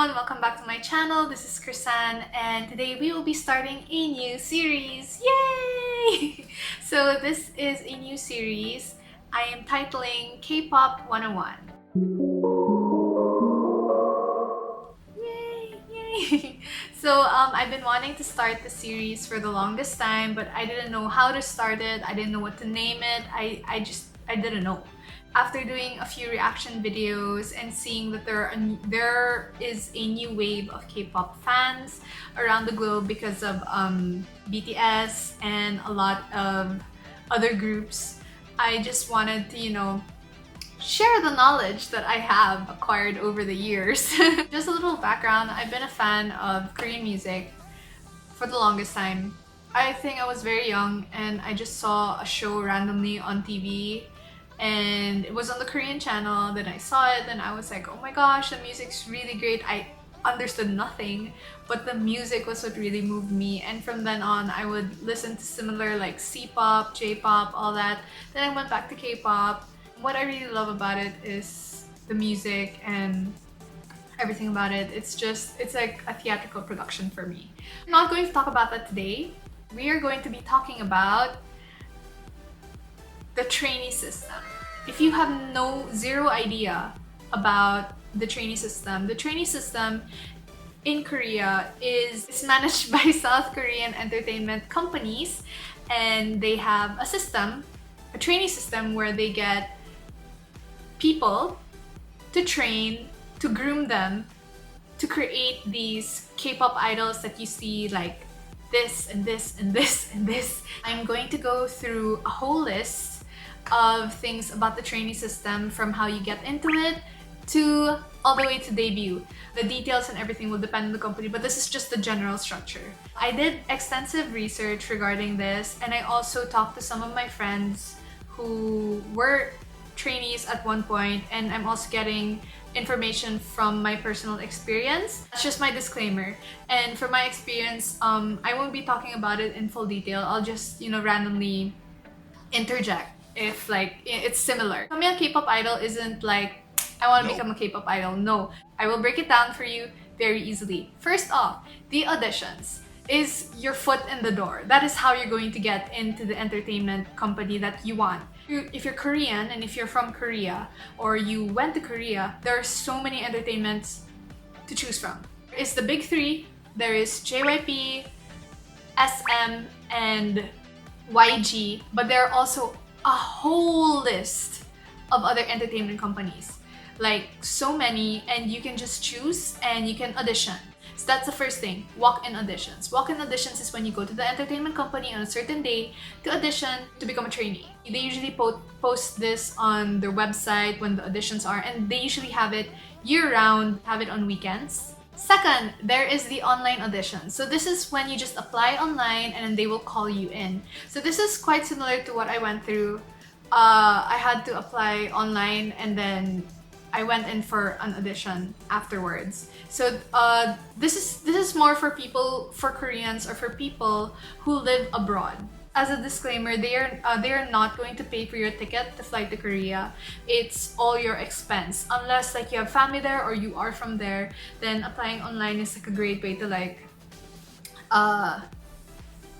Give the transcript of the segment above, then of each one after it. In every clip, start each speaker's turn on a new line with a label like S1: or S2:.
S1: everyone, welcome back to my channel. This is Krisan and today we will be starting a new series. Yay! So this is a new series I am titling K-Pop 101. Yay! So I've been wanting to start the series for the longest time, but I didn't know how to start it. I didn't know what to name it. I didn't know. After doing a few reaction videos and seeing that there is a new wave of K-pop fans around the globe because of BTS and a lot of other groups, I just wanted to, share the knowledge that I have acquired over the years. Just a little background, I've been a fan of Korean music for the longest time. I think I was very young and I just saw a show randomly on TV and it was on the Korean channel. Then I saw it and I was like, oh my gosh, the music's really great. I understood nothing, but the music was what really moved me, and from then on I would listen to similar like C-pop, J-pop, all that. Then I went back to K-pop. What I really love about it is the music and everything about it. It's like a theatrical production for me. I'm not going to talk about that today. We are going to be talking about the trainee system. If you have zero idea about the trainee system in Korea is managed by South Korean entertainment companies, and they have a trainee system where they get people to train, to groom them, to create these K-pop idols that you see like this and this and this and this. I'm going to go through a whole list of things about the trainee system, from how you get into it to all the way to debut. The details and everything will depend on the company, but this is just the general structure. I did extensive research regarding this, and I also talked to some of my friends who were trainees at one point, and I'm also getting information from my personal experience. That's just my disclaimer. And from my experience, I won't be talking about it in full detail. I'll just, randomly interject if like it's similar. Becoming a K-pop idol isn't like, I want to become a K-pop idol. No, I will break it down for you very easily. First off, the auditions is your foot in the door. That is how you're going to get into the entertainment company that you want. If you're Korean and if you're from Korea or you went to Korea, there are so many entertainments to choose from. It's the big three. There is JYP, SM, and YG, but there are also a whole list of other entertainment companies, like so many, and you can just choose and you can audition. So that's the first thing, walk-in auditions. Walk-in auditions is when you go to the entertainment company on a certain day to audition to become a trainee. They usually post this on their website when the auditions are, and they usually have it year-round, have it on weekends. Second, there is the online audition. So this is when you just apply online and then they will call you in. So this is quite similar to what I went through. I had to apply online and then I went in for an audition afterwards. So this is more for Koreans or for people who live abroad. As a disclaimer, they are not going to pay for your ticket to fly to Korea. It's all your expense. Unless like you have family there or you are from there, then applying online is like a great way to like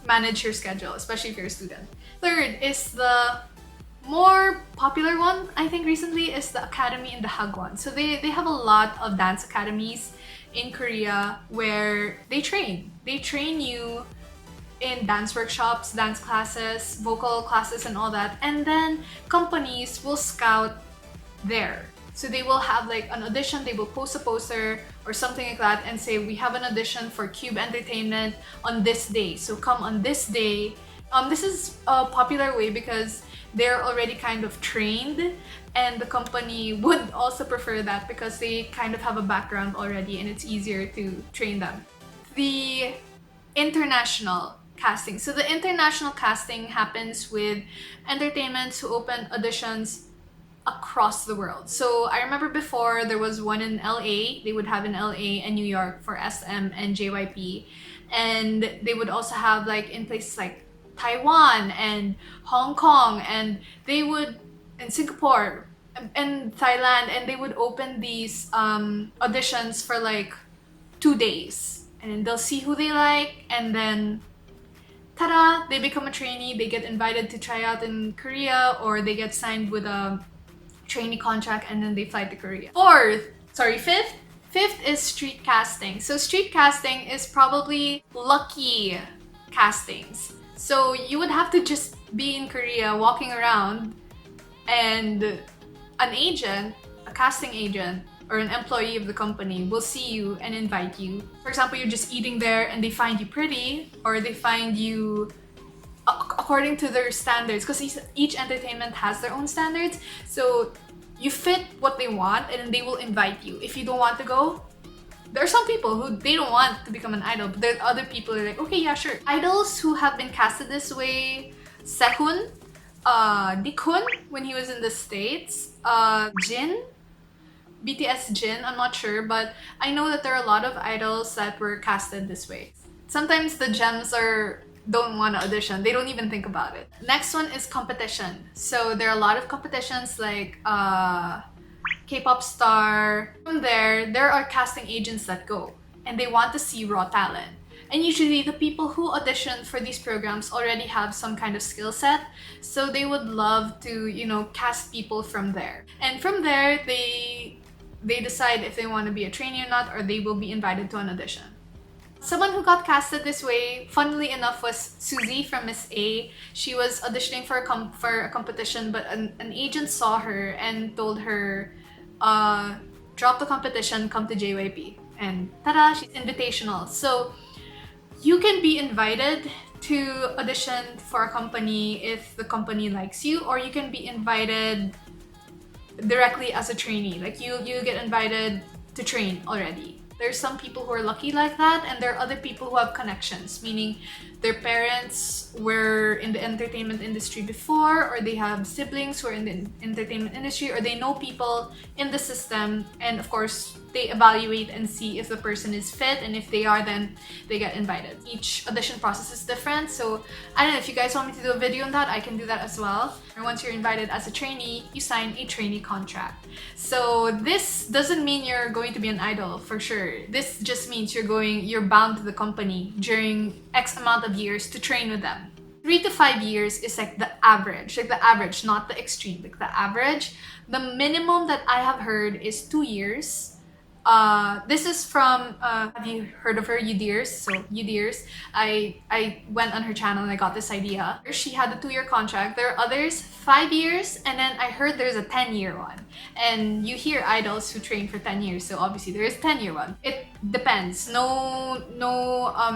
S1: manage your schedule, especially if you're a student. Third is the more popular one, I think recently, is the academy in the Hagwon. So they have a lot of dance academies in Korea where they train you in dance workshops, dance classes, vocal classes, and all that. And then companies will scout there. So they will have like an audition, they will post a poster or something like that and say, we have an audition for Cube Entertainment on this day. So come on this day. This is a popular way because they're already kind of trained, and the company would also prefer that because they kind of have a background already and it's easier to train them. The international casting. So the international casting happens with entertainments who open auditions across the world. So I remember before there was one in LA. They would have in LA and New York for SM and JYP. And they would also have like in places like Taiwan and Hong Kong, and they would in Singapore and Thailand, and they would open these auditions for like 2 days, and then they'll see who they like, and then ta-da, they become a trainee. They get invited to try out in Korea, or they get signed with a trainee contract, and then they fly to Korea. Fifth is street casting. So street casting is probably lucky castings. So you would have to just be in Korea walking around, and an agent, a casting agent, or an employee of the company will see you and invite you. For example, you're just eating there and they find you pretty, or they find you according to their standards, because each entertainment has their own standards. So you fit what they want, and then they will invite you. If you don't want to go, there are some people who they don't want to become an idol, but there are other people who are like, okay, yeah, sure. Idols who have been casted this way: Sehun, Dikun when he was in the States, Jin, BTS Jin, I'm not sure, but I know that there are a lot of idols that were casted this way. Sometimes the gems don't want to audition. They don't even think about it. Next one is competition. So there are a lot of competitions like Kpop Star. From there are casting agents that go, and they want to see raw talent. And usually the people who audition for these programs already have some kind of skill set, so they would love to, cast people from there. And from there, they decide if they want to be a trainee or not, or they will be invited to an audition. Someone who got casted this way, funnily enough, was Suzy from Miss A. She was auditioning for a competition, but an agent saw her and told her, drop the competition, come to JYP. And tada, she's invitational. So you can be invited to audition for a company if the company likes you, or you can be invited directly as a trainee. Like you get invited to train already. There's some people who are lucky like that, and there are other people who have connections, meaning their parents were in the entertainment industry before, or they have siblings who are in the entertainment industry, or they know people in the system, and of course they evaluate and see if the person is fit, and if they are, then they get invited. Each audition process is different, so I don't know, if you guys want me to do a video on that, I can do that as well. And once you're invited as a trainee, you sign a trainee contract. So this doesn't mean you're going to be an idol for sure. This just means you're bound to the company during X amount of years to train with them. 3 to 5 years is like the average, not the extreme, like the average. The minimum that I have heard is 2 years. This is from, have you heard of her, Udirs? So Udirs, I went on her channel and I got this idea. She had a 2-year contract. There are others, 5 years, and then I heard there's a 10-year one. And you hear idols who train for 10 years, so obviously there is a 10-year one. It depends. No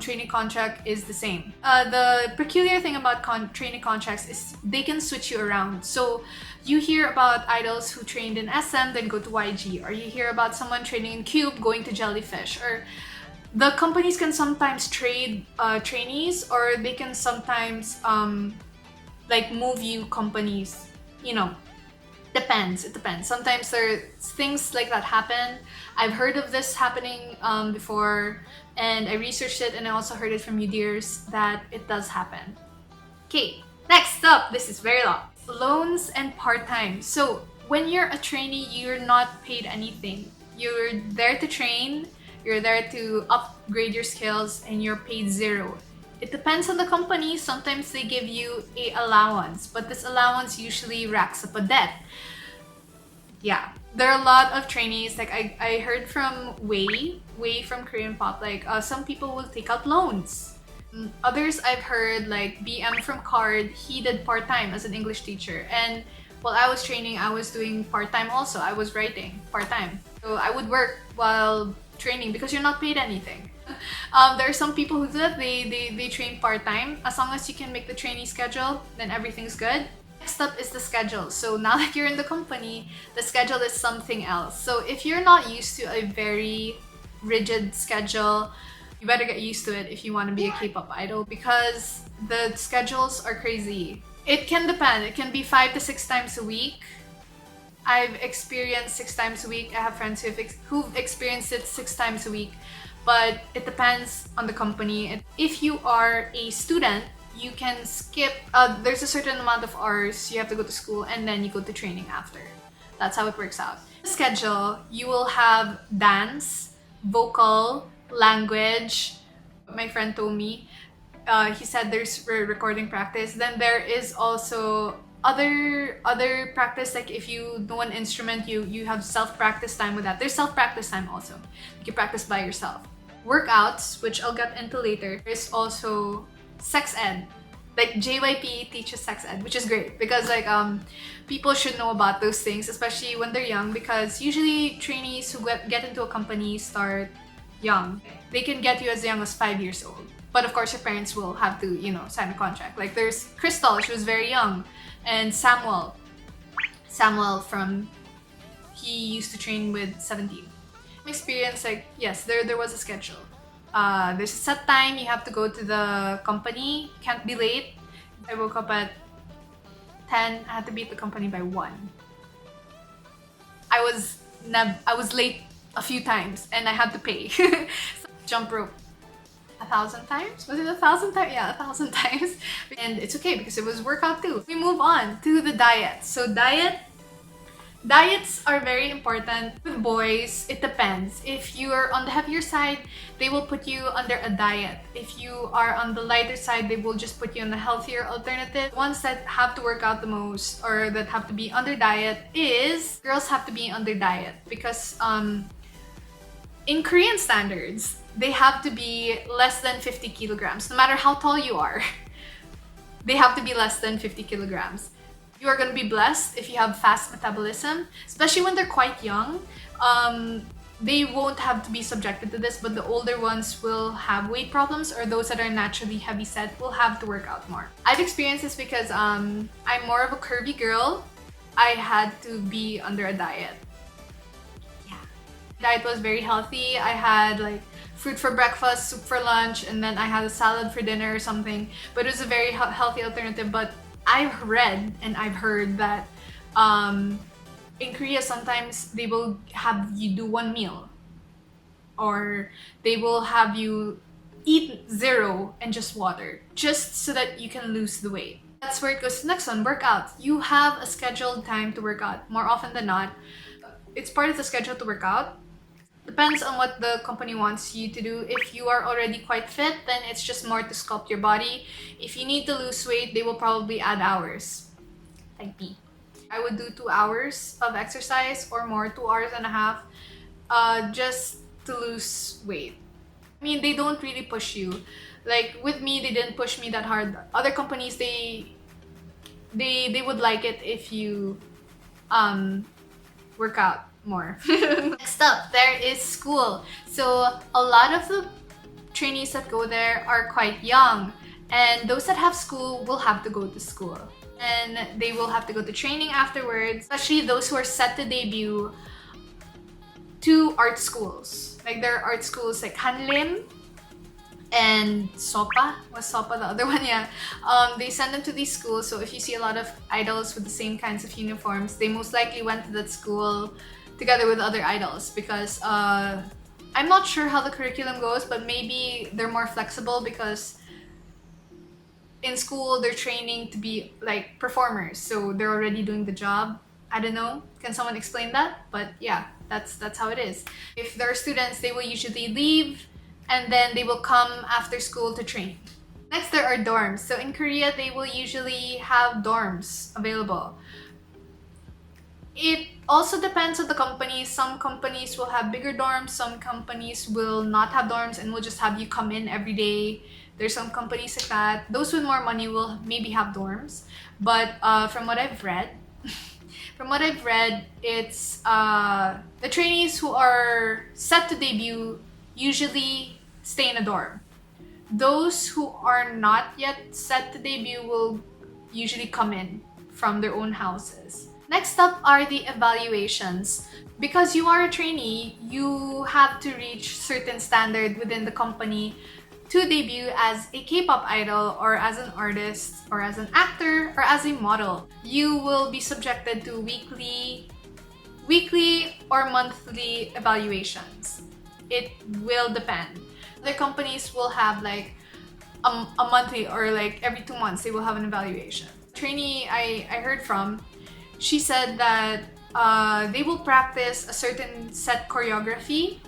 S1: training contract is the same. The peculiar thing about training contracts is they can switch you around. So you hear about idols who trained in SM then go to YG, or you hear about someone training in Cube going to Jellyfish, or the companies can sometimes trade trainees, or they can sometimes move you companies. Depends. It depends. Sometimes there are things like that happen. I've heard of this happening before, and I researched it, and I also heard it from Udirs that it does happen. Okay, next up, this is very long. Loans and part-time. So when you're a trainee, you're not paid anything. You're there to train, you're there to upgrade your skills, and you're paid zero. It depends on the company. Sometimes they give you a allowance, but this allowance usually racks up a debt. Yeah, there are a lot of trainees, like I heard from Wei from Korean Pop, like some people will take out loans. Others I've heard, like BM from Card, he did part-time as an English teacher, and while I was training, I was doing part-time also. I was writing part-time. So I would work while training because you're not paid anything. There are some people who do that. They train part-time. As long as you can make the trainee schedule, then everything's good. Next up is the schedule. So now that you're in the company, the schedule is something else. So if you're not used to a very rigid schedule, you better get used to it if you want to be a K-pop idol, because the schedules are crazy. It can depend. It can be 5 to 6 times a week. I've experienced 6 times a week. I have friends who've experienced it 6 times a week, but it depends on the company. If you are a student, you can skip. There's a certain amount of hours you have to go to school, and then you go to training after. That's how it works out. The schedule, you will have dance, vocal, language. My friend told me, he said there's recording practice. Then there is also other practice, like if you know an instrument, you have self-practice time with that. There's self-practice time also. You can practice by yourself. Workouts, which I'll get into later. There's also sex ed. Like JYP teaches sex ed, which is great because like people should know about those things, especially when they're young, because usually trainees who get into a company start young. They can get you as young as 5 years old. But of course your parents will have to, sign a contract. Like there's Crystal, she was very young, and Samuel he used to train with 17. Experience, like, yes, there was a schedule. There's a set time you have to go to the company. Can't be late. I woke up at 10. I had to be at the company by 1. I was late a few times and I had to pay. Jump rope 1,000 times? Was it 1,000 times? Yeah, 1,000 times. And it's okay because it was workout too. We move on to the diet. So diets are very important. With boys, it depends. If you're on the heavier side, they will put you under a diet. If you are on the lighter side, they will just put you on a healthier alternative. Ones that have to work out the most or that have to be under diet is girls have to be under diet because in Korean standards, they have to be less than 50 kilograms. No matter how tall you are, they have to be less than 50 kilograms. You are going to be blessed if you have fast metabolism, especially when they're quite young. They won't have to be subjected to this, but the older ones will have weight problems, or those that are naturally heavy set will have to work out more. I've experienced this because I'm more of a curvy girl. I had to be under a diet. Yeah. Diet was very healthy. I had like fruit for breakfast, soup for lunch, and then I had a salad for dinner or something. But it was a very healthy alternative. But I've read and I've heard that in Korea sometimes they will have you do one meal, or they will have you eat 0 and just water, just so that you can lose the weight. That's where it goes. Next one, workout. You have a scheduled time to work out. More often than not, it's part of the schedule to work out. Depends on what the company wants you to do. If you are already quite fit, then it's just more to sculpt your body. If you need to lose weight, they will probably add hours. Like me. I would do 2 hours of exercise or more, 2 hours and a half, just to lose weight. I mean, they don't really push you. Like with me, they didn't push me that hard. Other companies, they would like it if you work out more. Next up, there is school. So a lot of the trainees that go there are quite young, and those that have school will have to go to school, and they will have to go to training afterwards, especially those who are set to debut to art schools. Like there are art schools like Hanlim and Sopa. Was Sopa the other one? Yeah. They send them to these schools. So if you see a lot of idols with the same kinds of uniforms, they most likely went to that school together with other idols, because I'm not sure how the curriculum goes, but maybe they're more flexible because in school they're training to be like performers, so they're already doing the job. I don't know, can someone explain that? But yeah, that's how it is. If there are students, they will usually leave and then they will come after school to train. Next, there are dorms. So in Korea, they will usually have dorms available. It also depends on the company. Some companies will have bigger dorms, some companies will not have dorms and will just have you come in every day. There's some companies like that. Those with more money will maybe have dorms. But from what I've read, it's the trainees who are set to debut usually stay in a dorm. Those who are not yet set to debut will usually come in from their own houses. Next up are the evaluations. Because you are a trainee, you have to reach certain standard within the company to debut as a K-pop idol, or as an artist, or as an actor, or as a model. You will be subjected to weekly or monthly evaluations. It will depend. Other companies will have like a monthly, or like every 2 months they will have an evaluation. Trainee I heard from, she said that they will practice a certain set choreography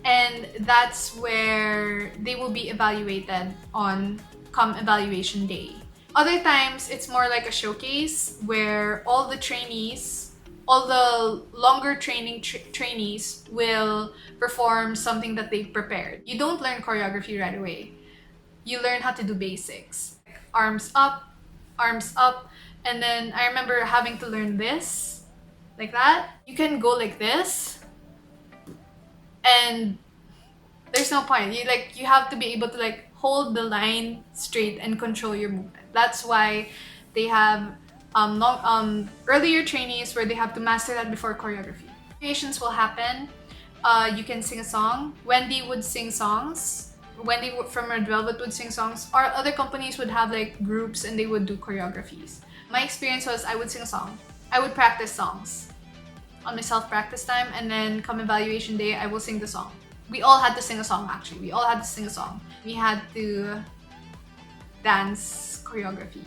S1: And that's where they will be evaluated on come evaluation day. Other times, it's more like a showcase where all the trainees, all the longer trainees will perform something that they've prepared. You don't learn choreography right away. You learn how to do basics. Arms up, and then I remember having to learn this, like that. You can go like this, and there's no point. You have to be able to hold the line straight and control your movement. That's why they have earlier trainees where they have to master that before choreography. Creations will happen. You can sing a song. Wendy would sing songs. Wendy from Red Velvet would sing songs. Or other companies would have groups and they would do choreographies. My experience was I would sing a song. I would practice songs on my self-practice time, and then come evaluation day, I will sing the song. We all had to sing a song, actually. We all had to sing a song. We had to dance choreography.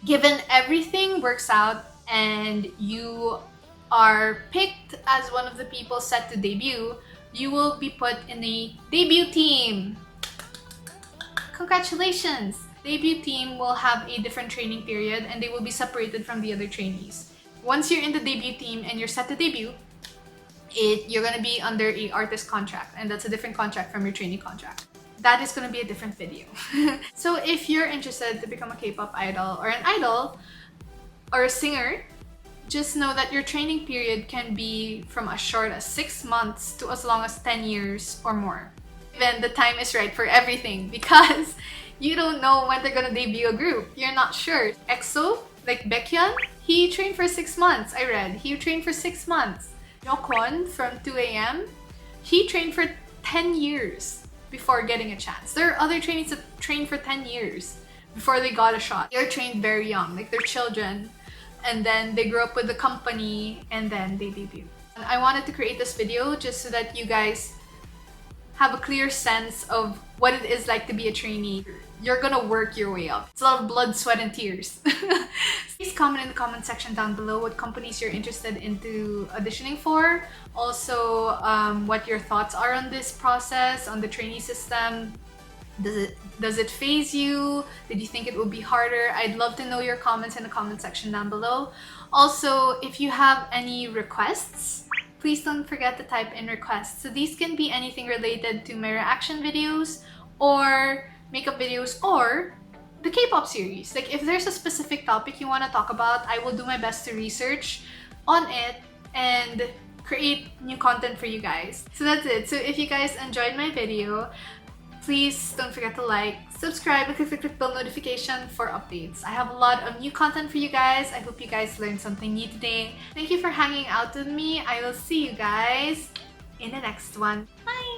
S1: Given everything works out and you are picked as one of the people set to debut, you will be put in a debut team. Congratulations! Debut team will have a different training period and they will be separated from the other trainees. Once you're in the debut team and you're set to debut, you're gonna be under a artist contract, and that's a different contract from your trainee contract. That is gonna be a different video. So if you're interested to become a K-pop idol or an idol or a singer, just know that your training period can be from as short as 6 months to as long as 10 years or more. Even the time is right for everything, because you don't know when they're gonna debut a group. You're not sure. EXO, like Baekhyun, he trained for 6 months. I read he trained for 6 months. Yeokwon from 2AM, he trained for 10 years before getting a chance. There are other trainees that trained for 10 years before they got a shot. They're trained very young, like they're children, and then they grew up with the company and then they debut. And I wanted to create this video just so that you guys have a clear sense of what it is like to be a trainee. You're gonna work your way up. It's a lot of blood, sweat, and tears. Please comment in the comment section down below what companies you're interested into auditioning for. Also, what your thoughts are on this process, on the trainee system. Does it faze you? Did you think it would be harder? I'd love to know your comments in the comment section down below. Also, if you have any requests, please don't forget to type in requests. So these can be anything related to my reaction videos or makeup videos or the K-pop series. Like if there's a specific topic you want to talk about, I will do my best to research on it and create new content for you guys. So that's it. So if you guys enjoyed my video, please don't forget to like, subscribe, and click the bell notification for updates. I have a lot of new content for you guys. I hope you guys learned something new today. Thank you for hanging out with me. I will see you guys in the next one. Bye!